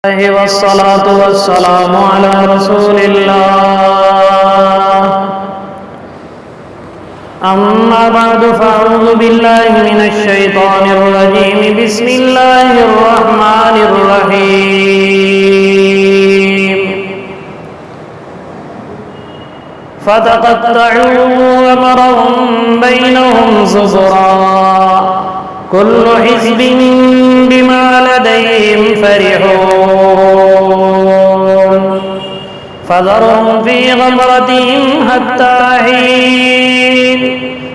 والصلاة والسلام على رسول الله أما بعد فأعوذ بالله من الشيطان الرجيم بسم الله الرحمن الرحيم فتقطعوا أمرهم بينهم زبرا كل حزب بما لديهم فرحون فذرهم في غمرتهم حتى حين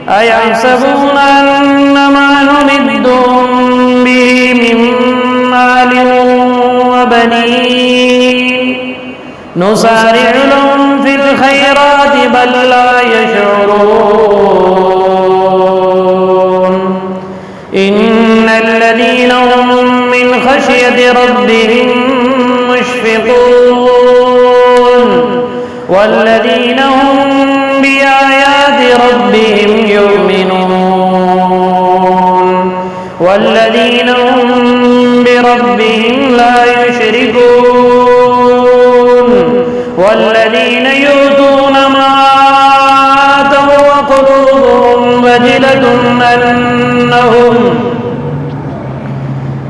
أيحسبون أن ما نمدهم به من مال وبنين نسارع لهم في الخيرات بل لا يشعرون إن الذين هم من خشية ربهم مشفقون والذين هم بآيات ربهم يؤمنون والذين هم بربهم لا يشركون والذين يؤتون ما آتوا وقلوبهم وجلة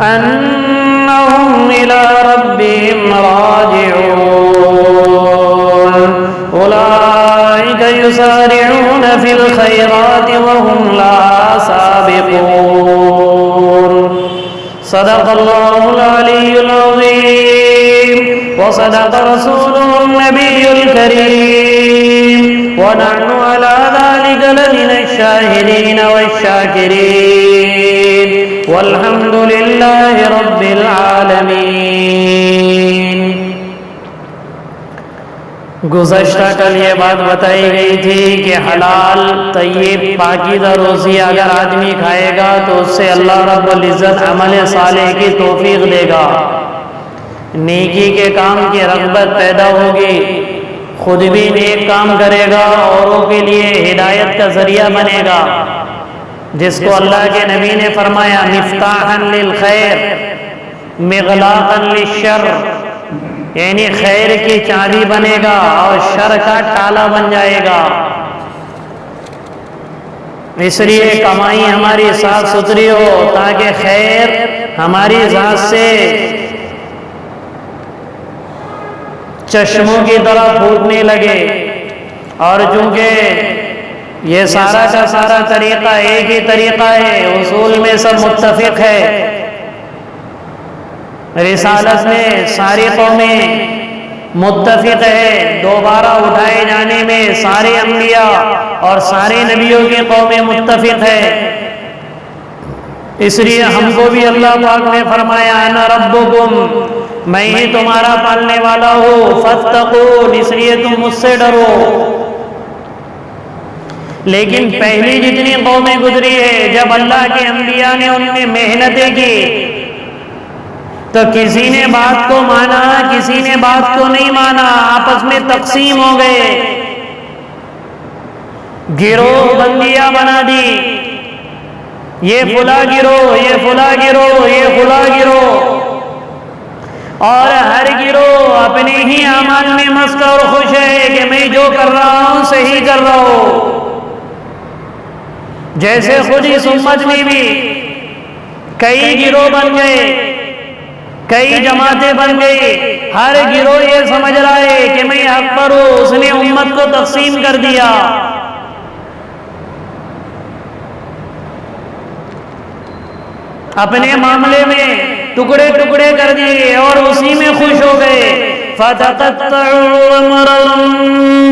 أنهم إلى ربهم راجعون أولئك يسارعون في الخيرات وهم لها سابقون صدق الله العلي العظيم وصدق رسوله النبي الكريم ونحن على ذلك لمن الشاهدين والشاكرين والحمد لله رب العالمین۔ گزشتہ کل یہ بات بتائی گئی تھی کہ حلال طیب پاکیزہ روزی اگر آدمی کھائے گا تو اس سے اللہ رب العزت عمل صالح کی توفیق دے گا، نیکی کے کام کی رغبت پیدا ہوگی، خود بھی نیک کام کرے گا، اوروں کے لیے ہدایت کا ذریعہ بنے گا، جس کو اللہ کے نبی نے فرمایا مفتاحا للخیر مغلاقا للشر، یعنی خیر کی چابی بنے گا اور شر کا تالا بن جائے گا۔ اس لیے کمائی ہماری صاف ستھری ہو تاکہ خیر ہماری ذات سے چشموں کی طرح پھوٹنے لگے، اور چونکہ یہ سارا کا سارا طریقہ ایک ہی طریقہ ہے، اصول میں سب متفق ہے، رسالت میں ساری قومیں متفق ہے، دوبارہ اٹھائے جانے میں سارے انبیاء اور سارے نبیوں کی قومیں متفق ہے۔ اس لیے ہم کو بھی اللہ پاک نے فرمایا انا ربکم، میں ہی تمہارا پالنے والا ہوں، فاتقون، اس لیے تم مجھ سے ڈرو۔ لیکن پہلی جتنی قومیں گزری ہے، جب اللہ کے انبیاء نے ان میں محنتیں کی تو کسی نے بات کو مانا، کسی نے بات کو نہیں مانا، آپس میں تقسیم ہو گئے، گروہ بندیاں بنا دی، یہ فلاں گروہ، یہ فلاں گروہ، یہ فلاں گروہ، اور ہر گروہ اپنے ہی اعمال میں مست اور خوش ہے کہ میں جو کر رہا ہوں صحیح کر رہا ہوں۔ جیسے خود اس امت میں بھی کئی گروہ بن گئے، کئی جماعتیں بن گئی، ہر گروہ یہ سمجھ رہا ہے کہ میں حق پر ہوں، اس نے امت کو تقسیم کر دیا۔ اپنے معاملے میں ٹکڑے ٹکڑے کر دیے اور اسی میں خوش ہو گئے۔ فَتَقَطَّعُوا أَمْرَهُمْ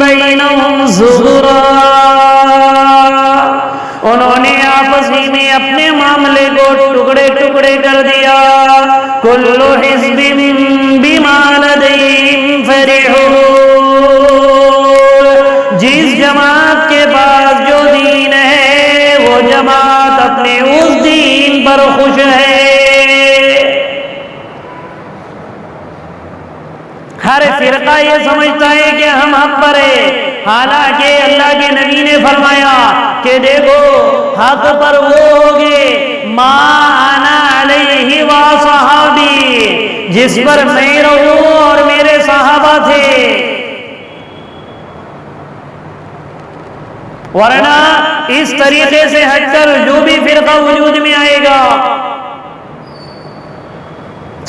بَيْنَهُمْ زُبُرًا، انہوں نے آپس ہی میں اپنے معاملے کو ٹکڑے ٹکڑے کر دیا۔ كُلُّ حِزْبٍ بِمَا لَدَيْهِمْ فَرِحُونَ، جس جماعت کے پاس جو دین ہے وہ جماعت اپنے اس دین پر خوش ہے۔ ہر فرقہ یہ سمجھتا ہے کہ ہم حق پر ہیں، حالانکہ اللہ کے نبی نے فرمایا کہ دیکھو حق پر وہ ہوگے ما انا علیہ و صحابی، جس پر میں رہوں اور میرے صحابہ تھے، ورنہ اس طریقے سے ہٹ کر جو بھی فرقہ وجود میں آئے گا،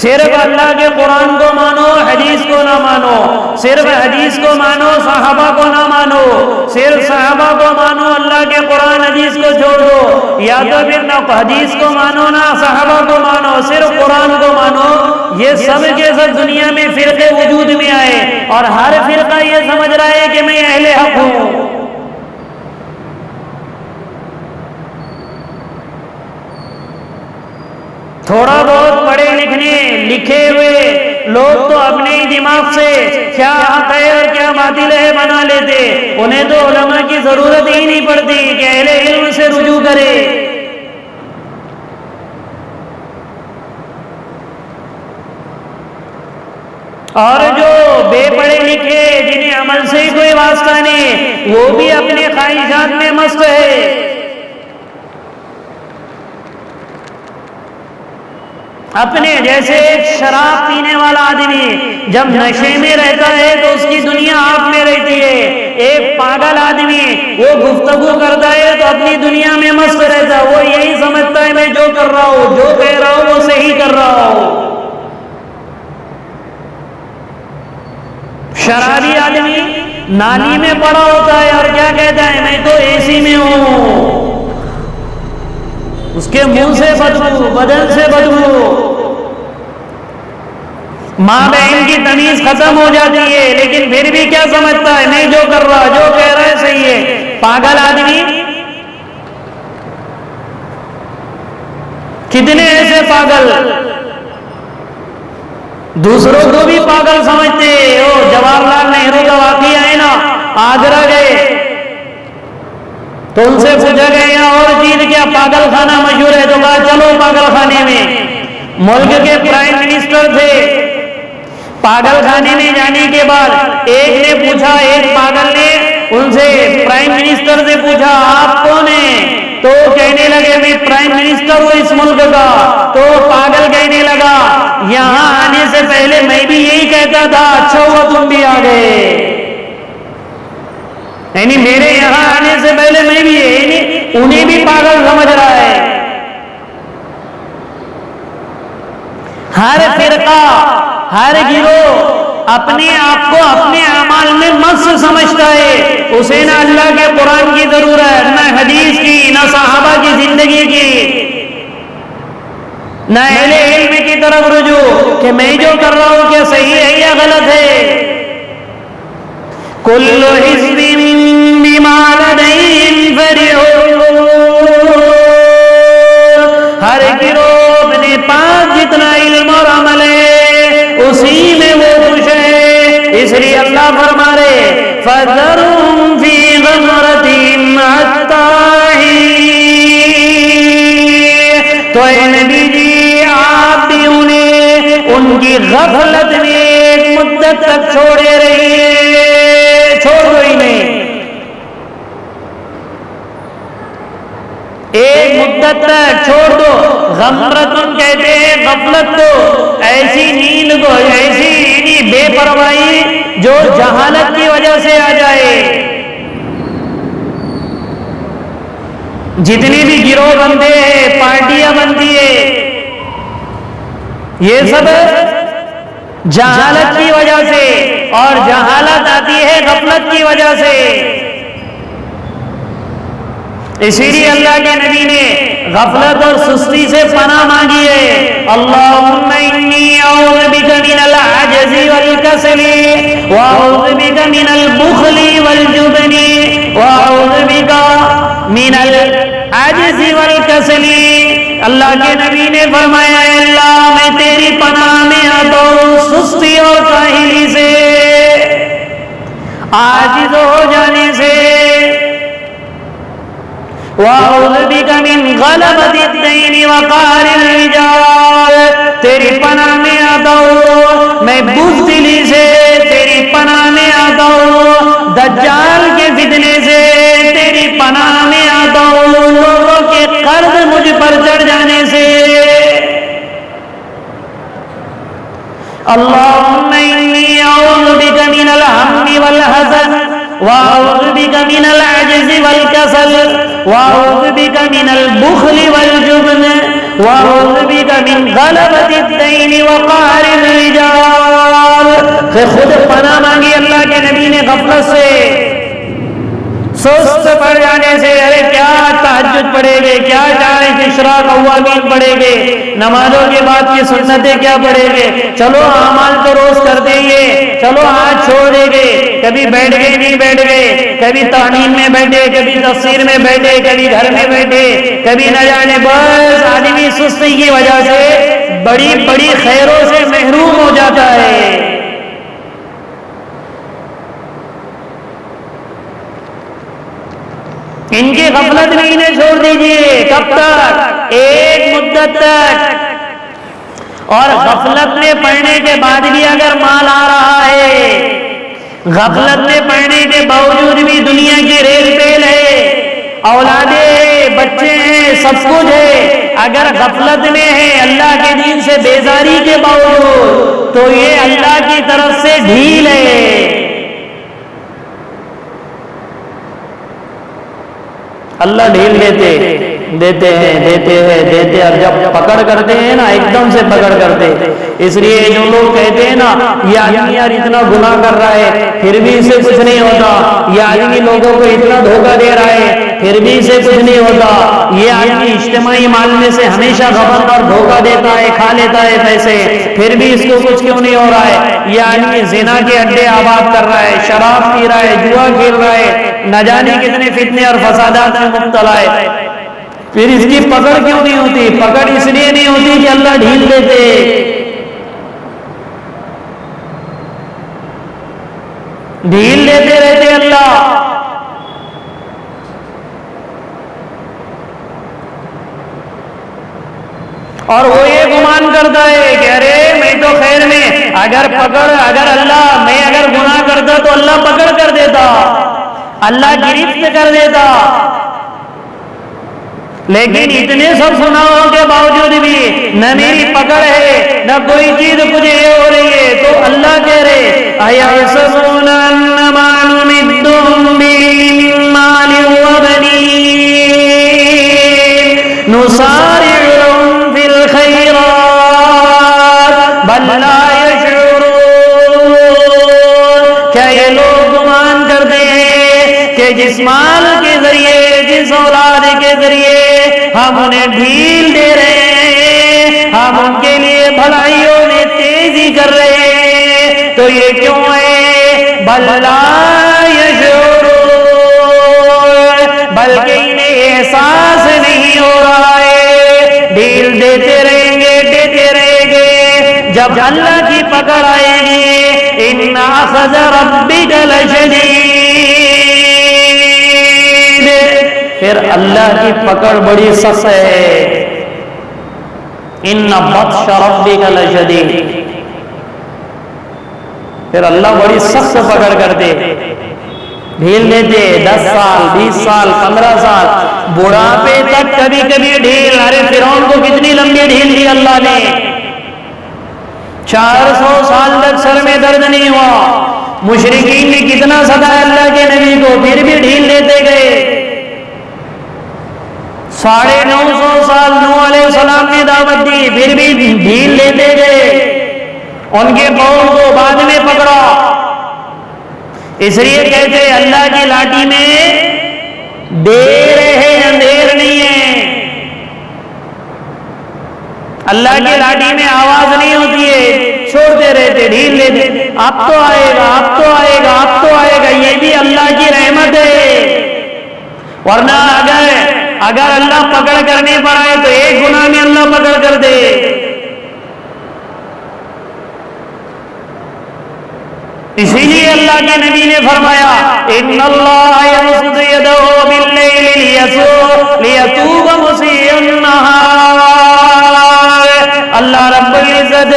صرف اللہ کے قرآن کو مانو، حدیث کو نہ مانو، صرف حدیث کو مانو، صحابہ کو نہ مانو، صرف صحابہ کو مانو، اللہ کے قرآن حدیث کو چھوڑ دو، یا تو پھر نہ حدیث کو مانو نہ صحابہ کو مانو، صرف قرآن کو مانو، یہ سب کے سب دنیا میں فرقے وجود میں آئے اور ہر فرقہ یہ سمجھ رہا ہے کہ میں اہل حق ہوں۔ تھوڑا بہت پڑھے لکھے ہوئے لوگ تو اپنے ہی دماغ سے کیا حق ہے اور کیا باطل ہے بنا لیتے، انہیں تو علماء کی ضرورت ہی نہیں پڑتی کہ اہل علم سے رجوع کرے۔ اور جو بے پڑھے لکھے جنہیں عمل سے ہی کوئی واسطہ نہیں، وہ بھی اپنے خواہشات میں مست ہے۔ اپنے جیسے ایک شراب پینے والا آدمی جب نشے میں رہتا ہے تو اس کی دنیا آپ میں رہتی ہے، ایک پاگل آدمی وہ گفتگو کرتا ہے تو اپنی دنیا میں مست رہتا ہے، وہ یہی سمجھتا ہے میں جو کر رہا ہوں، جو کہہ رہا ہوں وہ صحیح کر رہا ہوں۔ شرابی آدمی نالی میں پڑا ہوتا ہے اور کیا کہتا ہے میں تو اے سی میں ہوں، اس کے منہ سے بدبو، بدن سے بدبو، ماں بہن کی تمیز ختم ہو جاتی ہے، لیکن پھر بھی کیا سمجھتا ہے میں جو کر رہا، جو کہہ رہا ہے صحیح ہے۔ پاگل آدمی، کتنے ایسے پاگل دوسروں کو بھی پاگل سمجھتے ہیں۔ جواہر لال نہرو کا واقعہ ہے نا، آگرہ گئے تو ان سے پوچھا گیا یہاں اور چیز کیا پاگل خانہ مشہور ہے، تو کہا چلو پاگل خانے میں۔ ملک کے پرائم منسٹر تھے، پاگل خانے میں جانے کے بعد ایک نے پوچھا، ایک پاگل نے ان سے پرائم منسٹر سے پوچھا آپ کون ہیں؟ تو کہنے لگے میں پرائم منسٹر ہوں اس ملک کا۔ تو پاگل کہنے لگا یہاں آنے سے پہلے میں بھی یہی کہتا تھا، اچھا ہوا تم بھی آ گئے، یعنی میرے یہاں آنے سے پہلے میں بھی، یعنی انہیں بھی پاگل سمجھ رہا ہے۔ ہر فرقہ، ہر گروہ اپنے آپ کو اپنے اعمال میں مست سمجھتا ہے، اسے نہ اللہ کے قرآن کی ضرورت، نہ حدیث کی، نہ صحابہ کی زندگی کی، نہ اہل علم کی طرف رجوع کہ میں جو کر رہا ہوں کیا صحیح ہے یا غلط ہے۔ کل حزب بما لدیہم فرحون، ہر گروہ اپنے پاس جتنا علم اور عمل ہے اسی میں وہ خوش ہے، اس لیے اللہ فرما رہے فَذَرْهُمْ فِي غَمْرَتِهِمْ حَتَّىٰ حِينٍ، تو اے نبی جی آپ بھی انہیں ان کی غفلت میں ایک مدت تک چھوڑے رہیے، چھوڑ دو انہیں ایک مدت تک چھوڑ دو۔ غمرتن کہتے ہیں غفلت کو، ایسی نیند کو، ایسی بے پرواہی جو جہالت کی وجہ سے آ جائے۔ جتنی بھی گروہ بنتے ہیں، پارٹیاں بنتی ہے، یہ سب جہالت کی وجہ سے، اور جہالت آتی ہے غفلت کی وجہ سے۔ اسی لیے اللہ کے نبی نے غفلت اور سستی سے پناہ مانگی ہے، اللہم انی اعوذ بک من العجز والکسل واعوذ بک من البخل والجبن واعوذ بک من العجز والکسل۔ اللہ کے نبی نے فرمایا اے اللہ میں تیری پناہ میں آتا ہوں سستی اور کاہلی سے، عاجز ہو جانے سے، وَأَعُوذُ بِكَ مِنْ غَلَبَةِ الدَّيْنِ وَقَهْرِ الرِّجَالِ، تیری پناہ میں آتا ہوں میں بزدلی سے، تیری پناہ میں آتا ہوں دجال کے فتنے سے، تیری پناہ میں آتا ہوں لوگوں کے قرض مجھ پر چڑھ جانے سے۔ اللهم إني أعوذ بك من الهم والحزن وأعوذ بك من العجز والكسل وأعوذ بك من البخل والجبن وأعوذ بك من غلبة الدين وقهر الرجال. خود پناہ مانگی اللہ کے نبی نے غفلت سے، سست پڑ جانے سے. ارے کیا تہجد پڑھے گے، کیا چاہے اشراق اوابین پڑھے گے، نمازوں کے بعد کی سنتیں کیا پڑھے گے، چلو اعمال تو روز کر دیں گے، چلو آج چھوڑ دیں گے. کبھی بیٹھ گئے نہیں بیٹھ گئے، کبھی تعلیم میں بیٹھے، کبھی تفسیر میں بیٹھے، کبھی گھر میں بیٹھے، کبھی نہ جانے. بس آدمی سستی کی وجہ سے بڑی بڑی خیروں سے محروم ہو جاتا ہے. ان کی غفلت میں انہیں چھوڑ دیجئے. کب تک؟ ایک مدت تک. اور غفلت میں پڑنے کے بعد بھی اگر مال آ رہا ہے، غفلت میں پڑنے کے باوجود بھی دنیا کی ریل پیل ہے، اولادیں، بچے ہیں، سب کچھ ہے، اگر غفلت میں ہے اللہ کے دین سے بیزاری کے باوجود، تو یہ اللہ کی طرف سے ڈھیل ہے. اللہ ڈھیل دیتے ہیں اور جب پکڑ کرتے ہیں نا، ایک دم سے پکڑ کرتے. اس لیے جو لوگ کہتے ہیں نا یہ آدمی یار اتنا گناہ کر رہا ہے پھر بھی اسے کچھ نہیں ہوتا، یہ آدمی لوگوں کو اتنا دھوکہ دے رہا ہے پھر بھی اسے کچھ نہیں ہوتا، یہ آدمی اجتماعی مال میں سے ہمیشہ غبن اور دھوکہ دیتا ہے، کھا لیتا ہے پیسے، پھر بھی اس کو کچھ کیوں نہیں ہو رہا ہے، یہ آدمی زنا کے اڈے آباد کر رہا ہے، شراب پی رہا ہے، جوا کھیل رہا ہے، نہ جانے کتنے فتنے اور فسادات میں مبتلا ہے، پھر اس کی پکڑ کیوں نہیں ہوتی؟ پکڑ اس لیے نہیں ہوتی کہ اللہ ڈھیل دیتے. ڈھیل دیتے رہتے اللہ. اور وہ یہ گمان کرتا ہے کہ ارے میں تو خیر میں، اگر گناہ کرتا تو اللہ پکڑ کر دیتا، اللہ گرفت کر دیتا. لیکن اتنے سب گناہوں کے باوجود بھی نہ میری پکڑ ہے نہ کوئی چیز مجھے یہ ہو رہی ہے، تو اللہ کہہ رہے اَيَحْسَبُونَ أَنَّمَا نُمِدُّهُم بِهِ مِن مَّالٍ وَبَنِينَ نُسَارِعُ لَهُمْ فِي الْخَيْرَاتِ بَل لَّا يَشْعُرُونَ. کیا یہ لوگ گمان کرتے ہیں کہ جس مال کے ذریعے، جس اولاد کے ذریعے ہم انہیں ڈھیل دے رہے ہیں، ہم ان کے لیے بھلائیوں میں تیزی کر رہے ہیں، تو یہ کیوں ہے؟ بل لا یشعرون، بلکہ انہیں احساس نہیں ہو رہا ہے. ڈھیل دیتے رہیں گے، جب اللہ کی پکڑ آئے گی ان اخذ ربک لشدید، پھر اللہ کی پکڑ بڑی سخت ہے. ان بطش ربک لشدید، پھر اللہ بڑی سخت پکڑ کرتے، ڈھیل دیتے. 10 سال 20 سال 15 سال بڑھاپے تک کبھی کبھی ڈھیل. ارے فرعون کو کتنی لمبی ڈھیل دی اللہ نے، 400 سال تک سر میں درد نہیں ہوا. مشرکین نے کتنا ستایا اللہ کے نبی کو، پھر بھی ڈھیل دیتے گئے. 950 سال نوح علیہ السلام نے دعوت دی، پھر بھی ڈھیل دیتے گئے. ان کے قوم کو بعد میں پکڑا. اس لیے کہتے ہیں اللہ کی لاٹھی میں دیر ہے اندھیر نہیں ہے. اللہ کی لاٹھی میں آواز نہیں ہوتی ہے، چھوڑتے رہتے، ڈھیل دیتے. اب تو آئے گا، اب تو آئے گا، اب تو آئے گا. یہ بھی اللہ کی رحمت ہے. ورنہ اگر اللہ پکڑ کرنے پر آئے تو ایک گناہ میں اللہ پکڑ کر دے. اسی لیے اللہ کے نبی نے فرمایا ان اللہ یبسط یدہ باللیل لیتوب مسیء النہار. اللہ رب العزت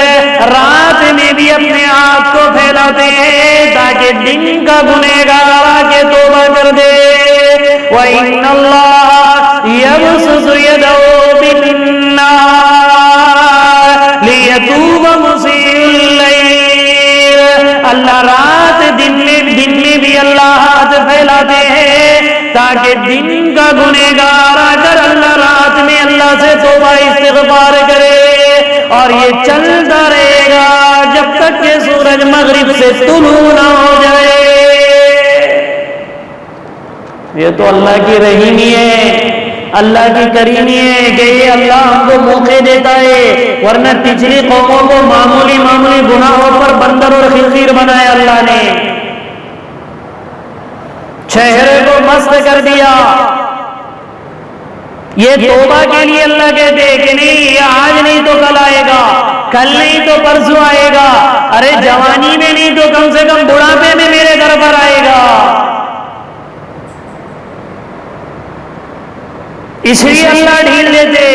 رات میں بھی اپنے ہاتھ کو پھیلاتے ہیں تاکہ دن کا گنہگار آکے توبہ کر دے. وَإِنَّ اللَّهَ يَبْسُطُ يَدَهُ بِالنَّهَارِ لِيَتُوبَ مُسِيءُ اللَّيْلِ اللہ رات دن میں بھی اللہ ہاتھ پھیلاتے ہیں تاکہ دن کا گنہگار آ کر اللہ رات میں اللہ سے توبہ استغفار کرے، اور یہ چلتا رہے گا جب تک کہ سورج مغرب سے طلوع نہ ہو جائے۔ یہ تو اللہ کی رحیمی ہے، اللہ کی کریمی ہے کہ یہ اللہ ہم کو موقع دیتا ہے، ورنہ پچھلی قوموں کو معمولی گناہوں پر بندر اور خنزیر بنایا اللہ نے، چہرے کو مست کر دیا۔ یہ توبہ کے لیے اللہ کہتے ہیں کہ نہیں، یہ آج نہیں تو کل آئے گا، کل نہیں تو پرسوں آئے گا، ارے جوانی میں نہیں تو کم سے کم بڑھاپے میں میرے گھر پر آئے گا۔ اس لیے اللہ ڈھیل دیتے،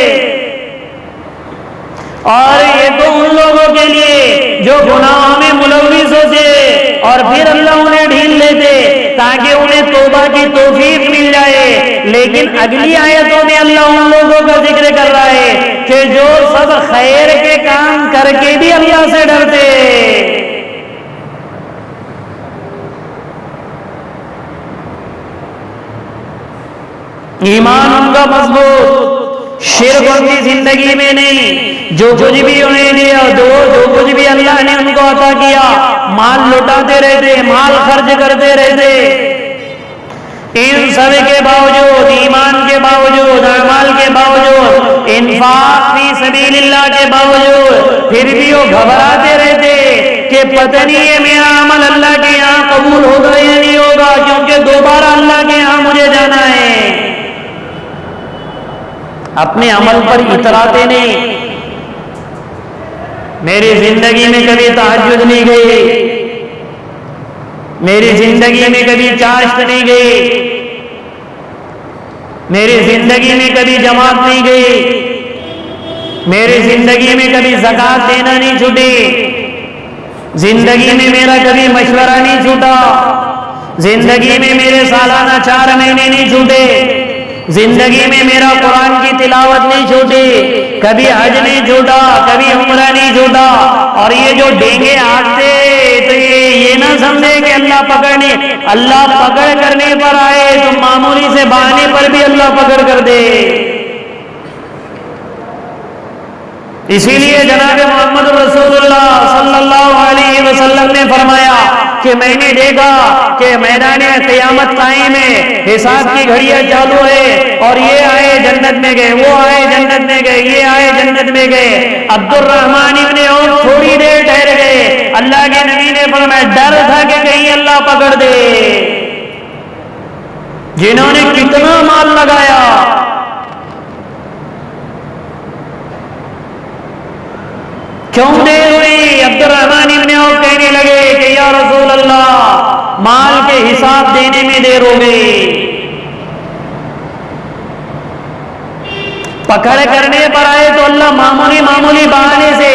اور یہ تو ان لوگوں کے لیے جو گناہوں میں ملوث ہوتے اور پھر اللہ انہیں ڈھیل دیتے تاکہ انہیں توبہ کی توفیق مل جائے۔ لیکن اگلی آیتوں میں اللہ ان لوگوں کا ذکر کر رہا ہے کہ جو سب خیر کے کام کر کے بھی اللہ سے ڈرتے، ایمان ان کا مضبوط، شرک ان کی زندگی میں نہیں، جو کچھ بھی انہیں دیا، جو کچھ بھی اللہ نے ان کو عطا کیا، مال لٹاتے رہتے، مال خرچ کرتے رہتے، ان سب کے باوجود، ایمان کے باوجود، اعمال کے باوجود، انفاق فی سبیل اللہ کے باوجود، پھر بھی وہ گھبراتے رہتے کہ پتہ نہیں یہ میرا عمل اللہ کے یہاں قبول ہوگا یا نہیں ہوگا، کیونکہ دوبارہ اللہ کے یہاں مجھے جانا ہے۔ اپنے عمل پر اتراتے نہیں، میری زندگی میں کبھی تہجد نہیں گئی، میری زندگی میں کبھی چاشت نہیں گئی، میری زندگی میں کبھی جماعت نہیں گئی، میری زندگی میں کبھی زکوٰۃ دینا نہیں چھوٹی، زندگی میں میرا کبھی مشورہ نہیں چھوٹا، زندگی میں میرے سالانہ 4 مہینے نہیں چھوٹے، زندگی میں میرا قرآن کی تلاوت نہیں چھوٹی، کبھی حج نہیں چھوٹا، کبھی عمرہ نہیں چھوٹا۔ اور یہ جو ڈینگے ہاتھتے تو یہ نہ سمجھے کہ اللہ پکڑنے، اللہ پکڑ کرنے پر آئے تو معمولی سے بہانے پر بھی اللہ پکڑ کر دے۔ اسی لیے جناب محمد رسول اللہ صلی اللہ علیہ وسلم نے فرمایا کہ میں نے دیکھا کہ میدان قیامت قائم ہے، حساب کی گھڑیاں چالو ہے، اور یہ آئے جنت میں گئے، وہ آئے جنت میں گئے، یہ آئے جنت میں گئے۔ عبد الرحمن ابن عوف تھوڑی دیر ٹھہر گئے، اللہ کے نبی نے فرمایا ڈر تھا کہ کہیں اللہ پکڑ دے۔ جنہوں نے کتنا مال لگایا، کیوں دیر ہوئی؟ عبد الرحمن ابن عوف کہنے لگے کہ یا رسول اللہ، مال کے حساب دینے میں دیر ہو گئی۔ پکڑ کرنے پر آئے تو اللہ معمولی بہانے سے،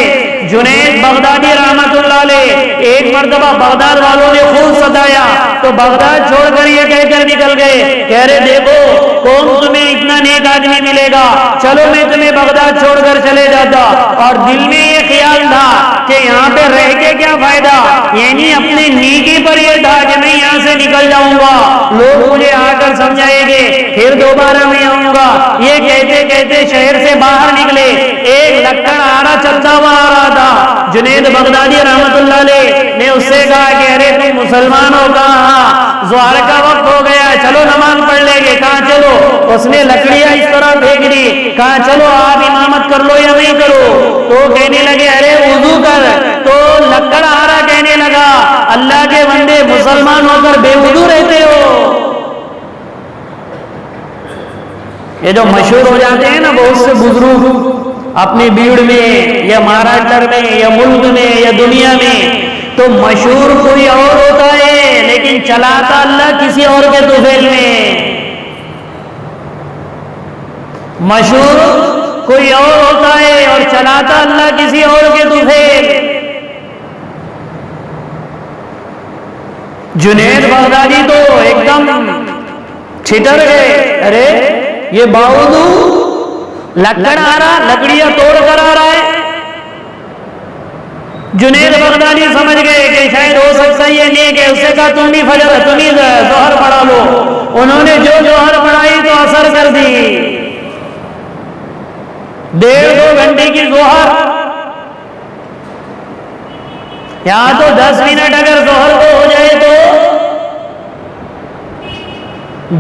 جنید بغدادی رحمت اللہ علیہ، ایک مرتبہ بغداد والوں نے خوب ستایا تو بغداد چھوڑ کر یہ کہہ کر نکل گئے، کہہ رہے دیکھو کون تمہیں اتنا نیک آدمی ملے گا، چلو میں تمہیں بغداد چھوڑ کر چلے جاتا۔ اور دل میں یہ خیال تھا کہ یہاں پہ رہ کے کیا فائدہ، یعنی اپنے نیکی پر یہ تھا کہ میں یہاں سے نکل جاؤں گا، لوگ مجھے آ کر سمجھائیں گے، پھر دوبارہ میں آؤں گا۔ یہ کہتے کہتے شہر سے باہر نکلے، ایک لکڑ آڑا چلتا ہوا آ رہا تھا۔ جنید بغدادی رحمت اللہ علیہ نے اس سے کہا کہ ارے تم مسلمان ہو؟ کہا ظہر کا وقت ہو گیا، چلو نماز پڑھ لیں گے۔ کہا چلو۔ اس نے لکڑیاں اس طرح پھینک دی، کہا چلو آپ امامت کر لو یا نہیں کرو؟ تو کہنے لگے ارے وضو کر۔ تو لکڑ آڑا کہنے لگا اللہ کے بندے مسلمان ہو کر بے وضو رہتے ہو؟ یہ جو مشہور ہو جاتے ہیں نا بہت سے بزرگ اپنی بھیڑ میں یا مہاراشٹر میں یا ملک میں یا دنیا میں، تو مشہور کوئی اور ہوتا ہے لیکن چلاتا اللہ کسی اور کے طفیل میں۔ مشہور کوئی اور ہوتا ہے اور چلاتا اللہ کسی اور کے طفیل۔ جنید بغدادی تو ایک دم چھٹر گئے، ارے یہ باوضو لکڑ آ رہا، لکڑیاں توڑ کر آ رہا ہے۔ جنید بغدادی سمجھ گئے کہ شاید ہو سکتا ہے یہ نیک ہے، اس سے کہا تم بھی ظہر پڑھا لو۔ انہوں نے جو ظہر پڑھائی تو اثر کر دی، 1.5-2 گھنٹے کی ظہر، یہاں تو 10 منٹ اگر ظہر کو ہو جائے تو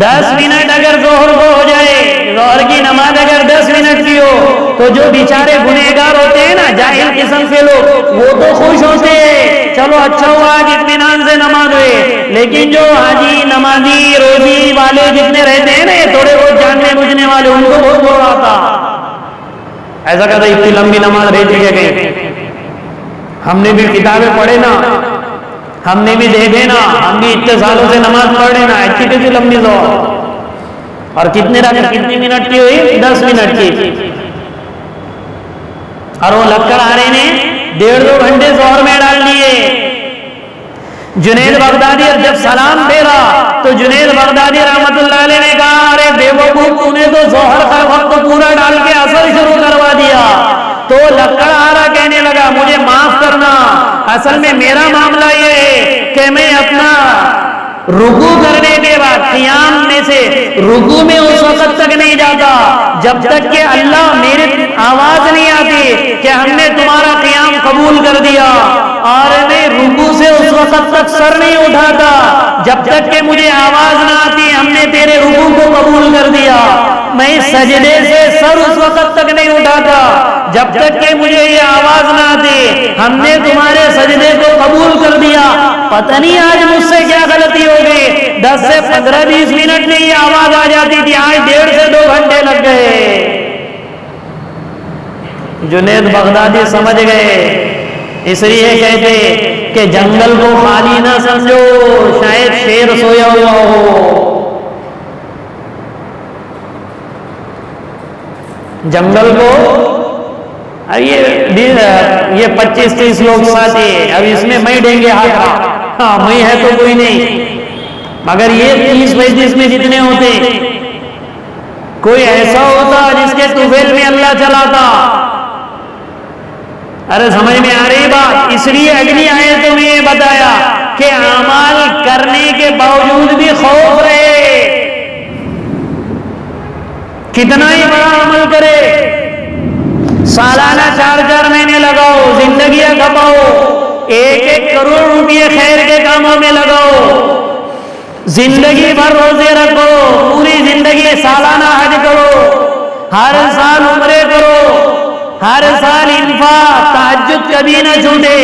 10 منٹ اگر ظہر کو ہو جائے، ظہر کی نماز اگر 10 منٹ کی ہو تو جو بیچارے گنہگار ہوتے ہیں نا، جاہل قسم کے لوگ، وہ تو خوش ہوتے ہیں، چلو اچھا ہوا کہ اطمینان سے نماز ہوئے، لیکن جو حاجی نمازی روزی والے جتنے رہتے ہیں نا، یہ تھوڑے بہت جاننے بوجھنے والے، ان کو بہت بڑا آتا، ایسا کہتا اتنی لمبی نماز رہتی ہے کہیں۔ ہم نے بھی کتابیں پڑھے نا، ہم نے بھی دیکھے نا، ہم بھی اتنے سالوں سے نماز پڑھ رہے نا، اتنی کتنی لمبی ظہر، اور کتنی منٹ کی ہوئی؟ 10 منٹ کی، اور وہ لکڑ آرے نے 1.5-2 گھنٹے ظہر میں ڈال دیے۔ جنید بغدادی جب سلام پھیرا تو جنید بغدادی رحمت اللہ علیہ نے کہا ارے بے وقوف، تو نے تو ظہر کا وقت پورا ڈال کے اثر شروع کروا دیا۔ تو لکڑ آرا کہنے لگا مجھے معاف کرنا، اصل میں میرا معاملہ یہ ہے کہ میں اپنا رکوع کرنے کے بعد قیام میں سے رکوع میں اس وقت تک نہیں جاتا جب تک کہ اللہ میرے آواز نہیں آتی کہ ہم نے تمہارا قیام قبول کر دیا، اور میں رکوع سے اس وقت تک سر نہیں اٹھاتا جب تک کہ مجھے آواز نہ آتی ہم نے تیرے رکوع کو قبول کر دیا، میں سجدے سے سر اس وقت تک نہیں اٹھاتا جب تک کہ مجھے یہ آواز نہ آتی ہم نے تمہارے سجدے کو قبول کر دیا۔ پتہ نہیں آج مجھ سے کیا غلطی ہو گئی، 10 سے 15-20 منٹ میں یہ آواز آ جاتی تھی، آج 1.5 سے 2 گھنٹے لگ گئے۔ جنید بغدادی سمجھ گئے، اس لیے کہتے کہ جنگل کو خالی نہ سمجھو، شاید شیر سویا ہوا ہو۔ جنگل کو یہ 25-30 لوگ ساتھی ہیں، اب اس میں میں ڈینگے ہاتھ رہا، ہاں میں ہے تو کوئی نہیں، مگر یہ 30-35 میں جتنے ہوتے کوئی ایسا ہوتا جس کے طفیل میں اللہ چلاتا۔ ارے سمجھ میں آ رہی بات؟ اس لیے اگلی آیتوں میں یہ بتایا کہ اعمال کرنے کے باوجود بھی خوف رہے، کتنا ہی بڑا عمل کرے، سالانہ 4-4 مہینے لگاؤ، زندگیاں کھپاؤ، 1-1 کروڑ روپے خیر کے کاموں میں لگاؤ، زندگی بھر روزے رکھو، پوری زندگی سالانہ حج کرو، ہر سال عمرے کرو، ہر سال انفاق، تہجد کبھی نہ چھوٹے،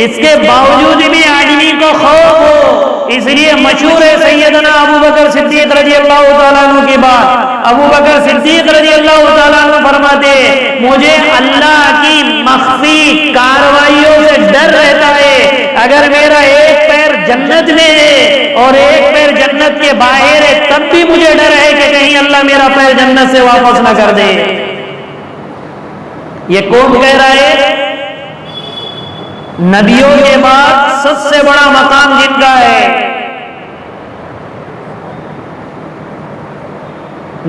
اس کے باوجود بھی آدمی کو خوف ہو۔ اس لیے مشہور ہے سیدنا ابو بکر صدیق رضی اللہ تعالیٰ عنہ کی بات، ابو بکر صدیق رضی اللہ تعالیٰ عنہ فرماتے مجھے اللہ کی مخفی کارروائیوں سے ڈر رہتا ہے، اگر میرا ایک پیر جنت میں ہے اور ایک پیر جنت کے باہر ہے تب بھی مجھے ڈر ہے کہ کہیں اللہ میرا پیر جنت سے واپس نہ کر دے۔ یہ کون کہہ رہا ہے؟ نبیوں کے بعد سب سے بڑا مقام جن کا ہے،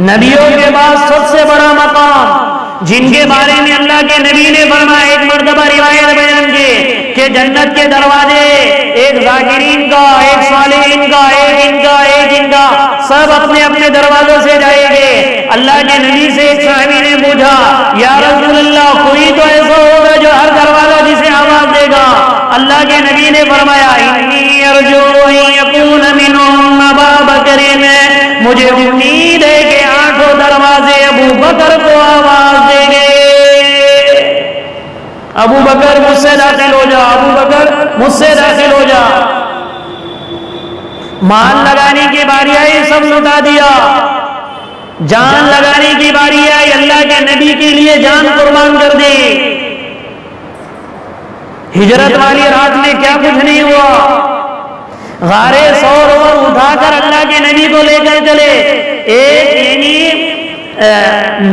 نبیوں کے بعد سب سے بڑا مقام جن کے بارے میں اللہ کے نبی نے فرمایا، ایک مرتبہ روایت بیان کی کہ جنت کے دروازے ایک ذاکرین کا، ایک صالحین کا، ایک ان کا، ایک ان کا، سب اپنے اپنے دروازوں سے جائیں گے۔ اللہ کے نبی سے ایک صحابی نے پوچھا یا رسول اللہ کوئی تو ایسا ہوگا جو ہر دروازہ جسے آواز دے گا؟ اللہ کے نبی نے فرمایا انی ارجو ان یکون منہم ابا بکر، مجھے امید ہے کہ 8 دروازے ابو بکر کو آواز دیں گے، ابو بکر مجھ سے داخل ہو جا، ابو بکر مجھ سے داخل ہو جا۔ مال لگانے کی باری آئی، سب لٹا دیا، جان لگانے کی باری آئی، اللہ کے نبی کے لیے جان قربان کر دی۔ ہجرت والی رات میں کیا کچھ نہیں ہوا، غار ثور پر اٹھا کر اللہ کے نبی کو لے کر چلے، ایک یعنی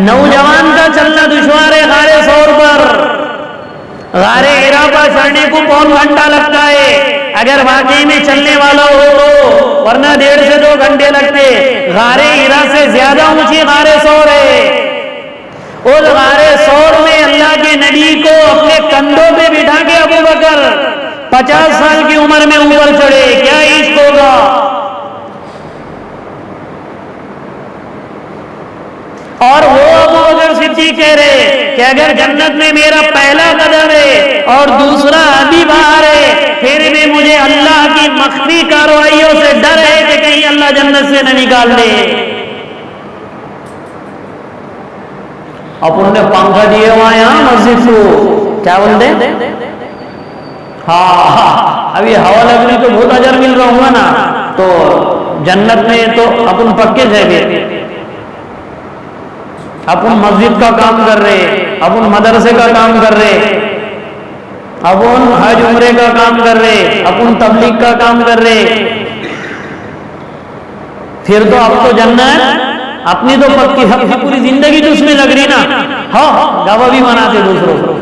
نوجوان کا چلنا دشوار ہے غار ثور پر، غار حرا پر چڑھنے کو 1.25 گھنٹہ لگتا ہے اگر واقعی میں چلنے والا ہو تو، ورنہ 1.5 سے 2 گھنٹے لگتے۔ غار حرا سے زیادہ اونچی غار ثور ہے، اور غار ثور میں اللہ کے نبی کو اپنے کندھوں پہ بٹھا کے ابو بکر 50 سال کی عمر میں اوپر چڑھے، کیا عشق ہوگا؟ اور وہ ابو بکر صدیق کہہ رہے کہ اگر جنت میں میرا پہلا قدم ہے اور دوسرا ابھی باہر ہے، پھر بھی مجھے اللہ کی مخفی کارروائیوں سے ڈر ہے کہ کہیں اللہ جنت سے نہ نکال دے۔ اپن نے پنکھا دیے وہاں یہاں مسجد کو، کیا بولتے؟ ہاں ابھی ہوا لگنے تو بہت اجر مل رہا ہوگا نا، تو جنت میں تو اپن پکے جائیں گے۔ اپن مسجد کا کام کر رہے، اپن مدرسے کا کام کر رہے، اپن حج عمرے کا کام کر رہے، اپن تبلیغ کا کام کر رہے، پھر تو اب تو جنت اپنی تو پکی، اپنی پوری زندگی تو اس میں لگ رہی نا۔ ہاں گواہ بھی مناتے دوسروں کو،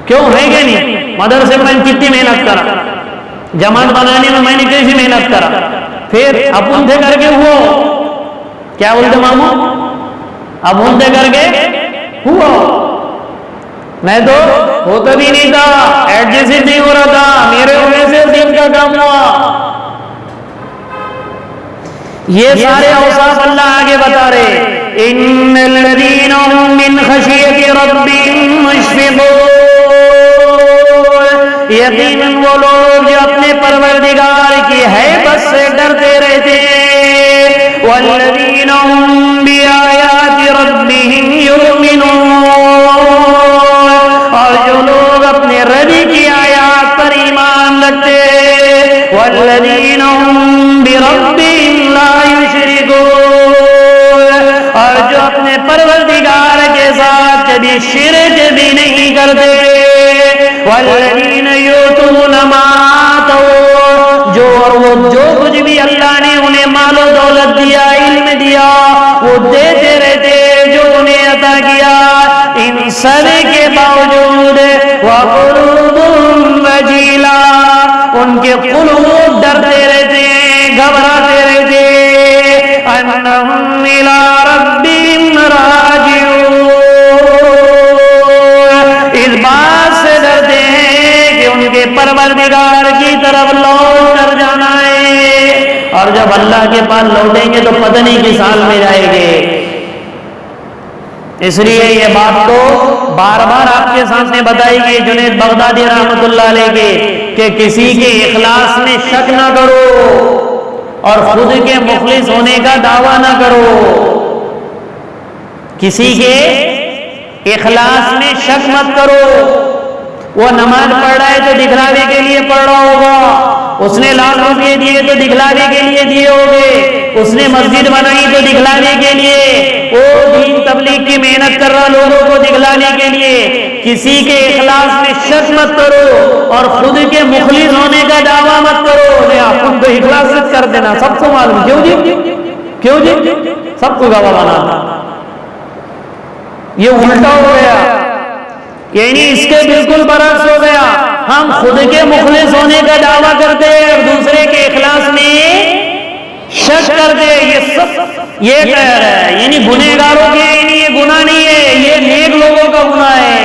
کیوں ہے کہ نہیں؟ مدرسے میں کتنی محنت کرا، جماعت بنانے میں میں نے کیسی محنت کرا، پھر اپن سے کر کے ہوا، کیا بولتے ماموں؟ اب ہوتے کر کے ہوا، میں تو ہوتا بھی نہیں تھا، ایڈجسٹ نہیں ہو رہا تھا، میرے ہونے سے دین کا کام ہوا۔ یہ سارے اوصاف اللہ آگے بتا رہے، ان الذین هم من خشیۃ ربهم مشفقون، یقیناً وہ لوگ جو اپنے پروردگار کی ہیبت سے ڈرتے رہتے ہیں، والذین هم بآیات ربهم یؤمنون، اور جو لوگ اپنے رب کی آیات پر ایمان رکھتے ہیں، والذین هم بربهم لا یشرکون، اور جو اپنے پروردگار کے ساتھ کبھی شرک بھی نہیں کرتے، والذین یؤتون ما آتوا، جو کچھ بھی اللہ نے انہیں مال و دولت دیا، علم دیا، وہ دیتے رہتے جو انہیں عطا کیا، ان سب کے باوجود وقلوبهم وجیلا، ان کے قلوب ڈرتے رہتے ہیں، گھبراتے رہتے ہیں، انہم الی ربہم راجعون، اس بات سے ڈرتے ہیں کہ ان کے پروردگار کی طرف لوٹ کر جانا ہے، اور جب اللہ کے پاس لوٹیں گے تو پتہ نہیں کس حال میں جائیں گے۔ اس لیے یہ بات تو بار بار آپ کے سامنے بتائی گئی جنید بغدادی رحمۃ اللہ علیہ کے، کہ کسی کے اخلاص میں شک نہ کرو اور خود کے مخلص ہونے کا دعویٰ نہ کرو۔ کسی کے اخلاص میں شک مت کرو، وہ نماز پڑھ رہا ہے تو دکھلاوے کے لیے پڑھ رہا ہوگا، اس نے لاکھ روپے دیے تو دکھلاوے کے لیے دیے ہوگے، اس نے مسجد بنائی تو دکھلانے کے لیے، وہ دین تبلیغ کی محنت کر رہا لوگوں کو دکھلانے کے لیے۔ کسی کے اخلاص میں شک مت کرو اور خود کے مخلص ہونے کا دعویٰ مت کرو، خود کو اخلاص کر دینا، سب کو معلوم، کیوں جی کیوں جی سب کو گواہ بنانا، یہ الٹا ہو گیا، یعنی اس کے بالکل برعکس ہو گیا۔ ہم خود کے مخلص ہونے کا دعویٰ کرتے ہیں اور دوسرے کے اخلاص میں شک کرتے ہیں، یہ سب یہ کہہ رہا ہے، یعنی گنہگاروں کے یہ گناہ نہیں ہے، یہ نیک لوگوں کا گناہ ہے۔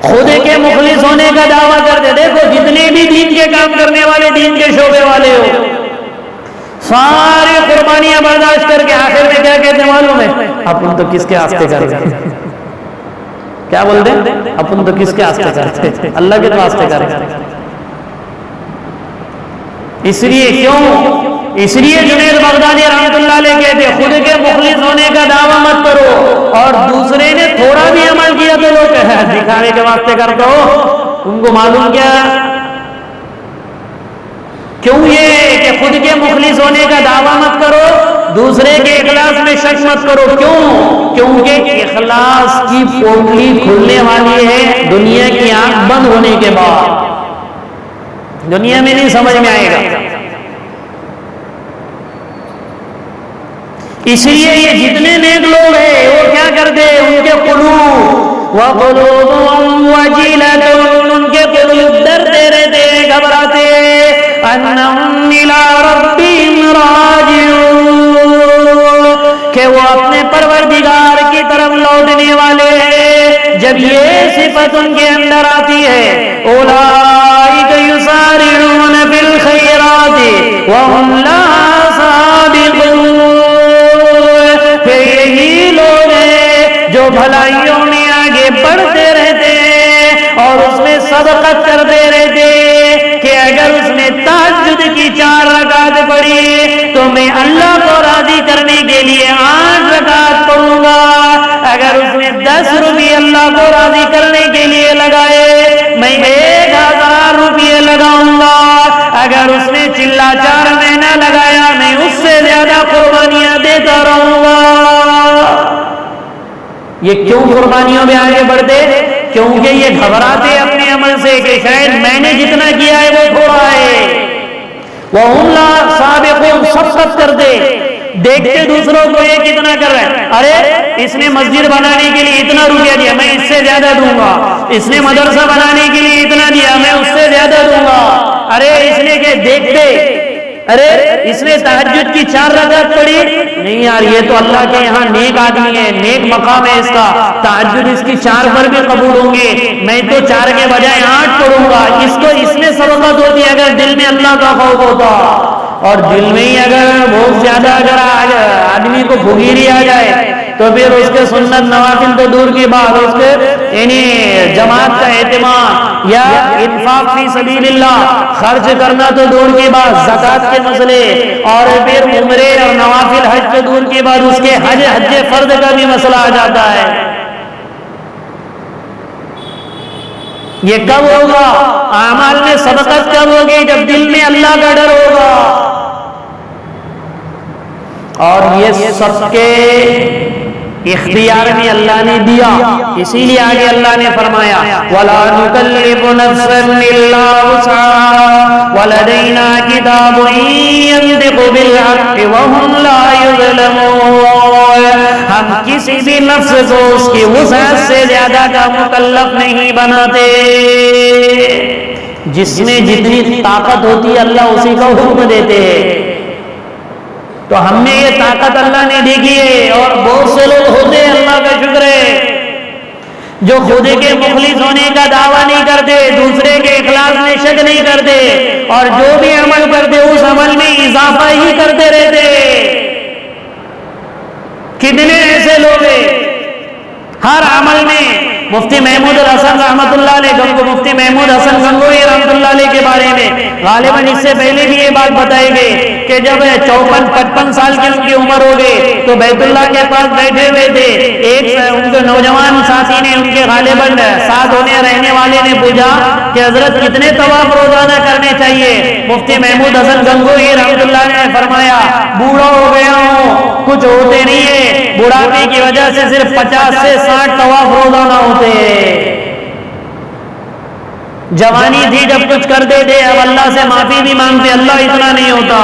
خود کے مخلص ہونے کا دعویٰ کرتے، دیکھو جتنے بھی دین کے کام کرنے والے، دین کے شعبے والے ہو، سارے قربانیاں برداشت کر کے آخر میں کیا کہتے معلوم ہے؟ اپن تو کس کے واسطے کرتے ہیں؟ کیا بولتے ہیں؟ اپن تو کس کے واسطے کرتے ہیں؟ اللہ کے واسطے کرتے ہیں۔ اس لیے کیوں؟ اس لیے جنید بغدادی رحمۃ اللہ علیہ کہتے خود کے مخلص ہونے کا دعویٰ مت کرو، اور دوسرے نے تھوڑا بھی عمل کیا تو لوگ دکھانے کے واسطے کرتے ہو، تم کو معلوم کیا؟ کیوں یہ کہ خود کے مخلص ہونے کا دعویٰ مت کرو، دوسرے کے اخلاص میں شک مت کرو، کیوں؟ کیونکہ اخلاص کی پوٹلی کھلنے والی ہے دنیا کی آنکھ بند ہونے کے بعد، دنیا میں نہیں سمجھ میں آئے گا۔ اس لیے یہ جتنے نیک لوگ ہیں وہ کیا کرتے ہیں؟ ان کے قلوب وقلوبهم وجلة، ان کے قلوب ڈرتے رہتے ہیں، گھبراتے انہم الی ربہم راجعون، کہ وہ اپنے پروردگار کی طرف لوٹنے والے ہیں۔ جب یہ صفت ان کے اندر آتی ہے، اولئک اللہ کو راضی کرنے کے لیے 8 رکعت پڑھوں گا. اگر اس نے 10 روپے اللہ کو راضی کرنے کے لیے لگائے میں 1000 روپے لگاؤں گا. اگر اس نے چلا 4 مہینہ لگایا میں اس سے زیادہ قربانیاں دیتا رہوں گا. یہ کیوں قربانیوں میں آگے بڑھتے؟ کیونکہ یہ گھبراتے اپنے عمل سے کہ شاید میں نے جتنا کیا ہے وہ تھوڑا ہے. وَهُمْ لَا سَابِقُونَ سب کرتے دیکھتے دوسروں کو یہ کتنا کر رہا ہے. ارے اس نے مسجد بنانے کے لیے اتنا روپیہ دیا میں اس سے زیادہ دوں گا. اس نے مدرسہ بنانے کے لیے اتنا دیا میں اس سے زیادہ دوں گا. ارے اس نے کہ دیکھتے ارے اس نے تہجد کی 4 رکعت پڑھی نہیں یار یہ تو اللہ کے یہاں نیک آدمی ہے, نیک مقام ہے اس کا, تہجد اس کی 4 پر بھی قبول ہوں گے, میں تو 4 کے بجائے 8 پڑھوں گا. اس میں سبقت ہوتی اگر دل میں اللہ کا خوف ہوتا, اور دل میں ہی اگر بہت زیادہ اگر آدمی کو بھگیری آ جائے تو پھر اس کے سنت نوافل تو دور کی بات, اس کے یعنی جماعت کا اہتمام یا انفاق فی سبیل اللہ خرچ کرنا تو دور کی بات, زکات کے مسئلے اور پھر عمرے اور نوافل حج تو دور کی بات, اس کے حج فرض کا بھی مسئلہ آ جاتا ہے. یہ کب ہوگا؟ اعمال میں سبقت کب ہوگی؟ جب دل میں اللہ کا ڈر ہوگا. اور یہ سب کے اختیار میں اللہ نے دیا, اسی لیے آگے اللہ نے فرمایا وَلَا نُكَلِّفُ نَفْسًا إِلَّا وُسْعَهَا وَلَدَيْنَا كِتَابٌ يَنطِقُ بِالْحَقِّ وَهُمْ لَا يُظْلَمُونَ. ہم کسی بھی نفس کو اس کی وسعت سے زیادہ کا مکلف نہیں بناتے. جس میں جتنی طاقت ہوتی ہے اللہ اسی کا حکم دیتے ہیں. تو ہم نے یہ طاقت اللہ نے دیکھی ہے, اور بہت سے لوگ ہوتے ہیں اللہ کا شکر ہے جو خود کے مخلص ہونے کا دعویٰ نہیں کرتے, دوسرے کے اخلاص میں شک نہیں کرتے, اور جو بھی عمل کرتے اس عمل میں اضافہ ہی کرتے رہتے. کتنے ایسے لوگ ہیں ہر عمل میں. مفتی محمود الحسن رحمۃ اللہ علیہ مفتی محمود حسن گنگوئی رحمۃ اللہ علیہ کے بارے میں غالباً اس سے پہلے بھی یہ بات بتائی گئی کہ جب 54-55 سال کی ان کی عمر ہو گئی تو بیت اللہ کے پاس بیٹھے ہوئے تھے. ایک ان کے نوجوان ساتھی نے ان کے غالباً ساتھ ہونے رہنے والے نے پوچھا کہ حضرت کتنے طواف روزانہ کرنے چاہیے؟ مفتی محمود حسن گنگوئی رحمۃ اللہ نے فرمایا بوڑھا ہو گیا ہوں, کچھ ہوتے نہیں ہے, بڑھاپے کی وجہ سے صرف 50 سے 60 طواف روزانہ ہوتے. جوانی تھی جب کچھ کرتے تھے, اب اللہ سے معافی بھی مانگتے, اللہ اتنا نہیں ہوتا.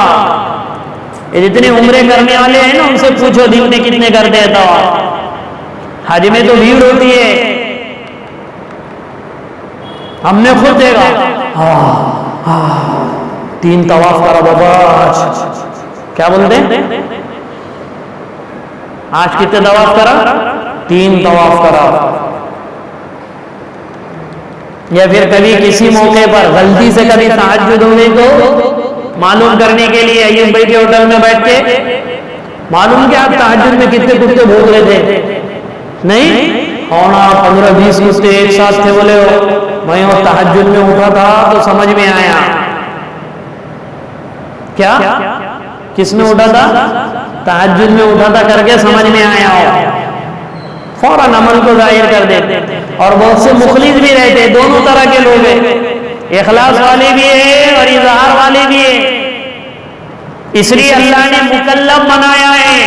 جتنے عمرے کرنے والے ہیں نا ان سے پوچھو دن میں کتنے کرتے ہیں طواف. حج میں تو بھیڑ ہوتی ہے, ہم نے خود دیکھا 3 طواف کرا بابا. کیا بولتے ہیں آج کتنے طواف کرا؟ 3 طواف کرا. یا پھر کبھی کسی موقع پر غلطی سے کبھی تہجد ہونے کو معلوم کرنے کے لیے ایوب بھائی کے ہوٹل میں بیٹھ کے معلوم کہ آپ تہجد میں کتنے کتے بھوک رہے تھے؟ نہیں ہونا 15-20 کتے ایک ساتھ تھے. بولے ہو میں وہ تہجد میں اٹھا تھا تو سمجھ میں آیا. کیا کس میں اٹھا تھا؟ تہجد میں اٹھا تھا کر کے سمجھ میں آیا ہو, فوراً عمل کو ظاہر کر دیتے. اور بہت سے مخلص بھی رہتے, دونوں طرح کے لوگ ہیں, اخلاص والے بھی ہیں اور اظہار والے بھی ہیں. اس لیے اللہ نے مکلف بنایا ہے.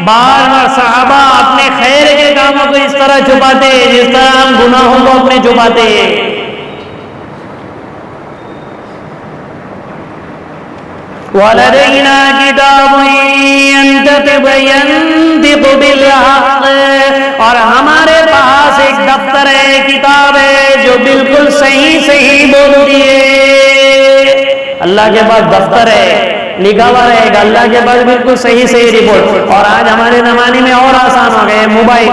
بار بار صحابہ اپنے خیر کے کاموں کو اس طرح چھپاتے جس طرح ہم گناہوں کو اپنے چھپاتے ہیں. وَلَدَيْنَا كِتَابٌ يَنطِقُ بِالْحَقِّ, اور ہمارے پاس ایک دفتر ہے, کتاب ہے جو بالکل صحیح بولتی ہے. اللہ کے پاس دفتر ہے, لکھا ہوا رہے گا اللہ کے پاس بالکل صحیح رپورٹ. اور آج ہمارے زمانے میں اور آسان ہو گئے, موبائل,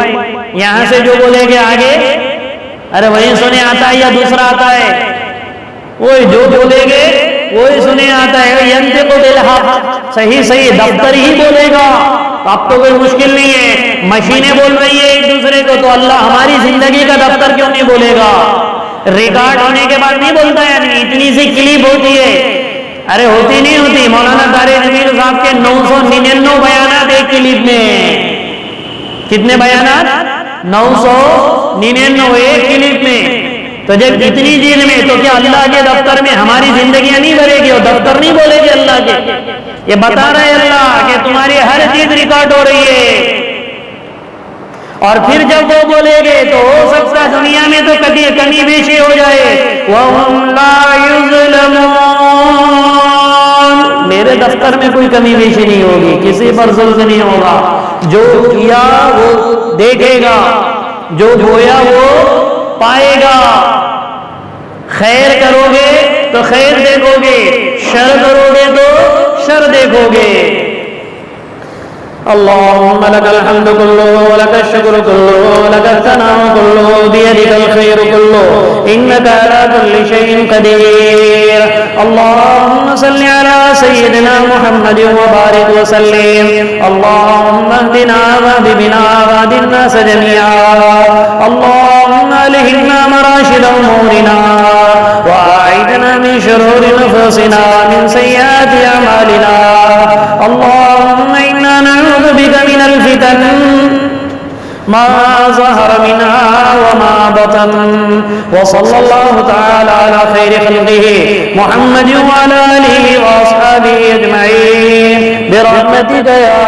یہاں سے جو بولے گے آگے ارے وہی سنے آتا ہے یا دوسرا آتا ہے, وہی جو بولے گے وہی سنے آتا ہے. ینطق بالحق, صحیح دفتر ہی بولے گا. اب تو کوئی مشکل نہیں ہے, مشینیں بول رہی ہے ایک دوسرے کو, تو اللہ ہماری زندگی کا دفتر کیوں نہیں بولے گا؟ ریکارڈ ہونے کے بعد نہیں بولتا ہے, اتنی سی کلپ ہوتی ہے. ارے ہوتی نہیں ہوتی. مولانا طارق جمیل صاحب کے 999 بیانات ایک کلپ میں. کتنے بیانات؟ 999 ایک کلپ میں. تو جب اتنی چیز میں تو کیا اللہ کے دفتر میں ہماری زندگیاں نہیں بھرے گی اور دفتر نہیں بولے گی اللہ کے؟ یہ بتا رہے اللہ کہ تمہاری ہر چیز ریکارڈ ہو رہی ہے. اور پھر جب وہ بولے گے تو ہو سکتا ہے دنیا میں تو کمی بیشی ہو جائے. وَهُمْ لَا يُظْلَمُونَ. میرے دفتر میں کوئی کمی بیشی نہیں ہوگی، کسی پر ظلم نہیں ہوگا. جو کیا وہ دیکھے گا، جو بویا وہ پائے گا. خیر کرو گے تو خیر دیکھو گے، شر کرو گے تو شر دیکھو گے. اللهم لك الحمد كله ولك الشكر كله ولك الثناء كله بيدك الخير كله إنك على كل شيء قدير. اللهم صل على سيدنا محمد وبارك وسلم. اللهم اهدنا واهد بنا واهد الناس جميعا. اللهم ألهمنا مراشد أمورنا وأعذنا من شرور نفوسنا من سيئات أعمالنا. اللهم إنا نعوذ بك من الفتن ما ظهر منها وما بطن. وصلى الله تعالى على خير خلقه محمد وعلى آله وأصحابه أجمعين برحمتك يا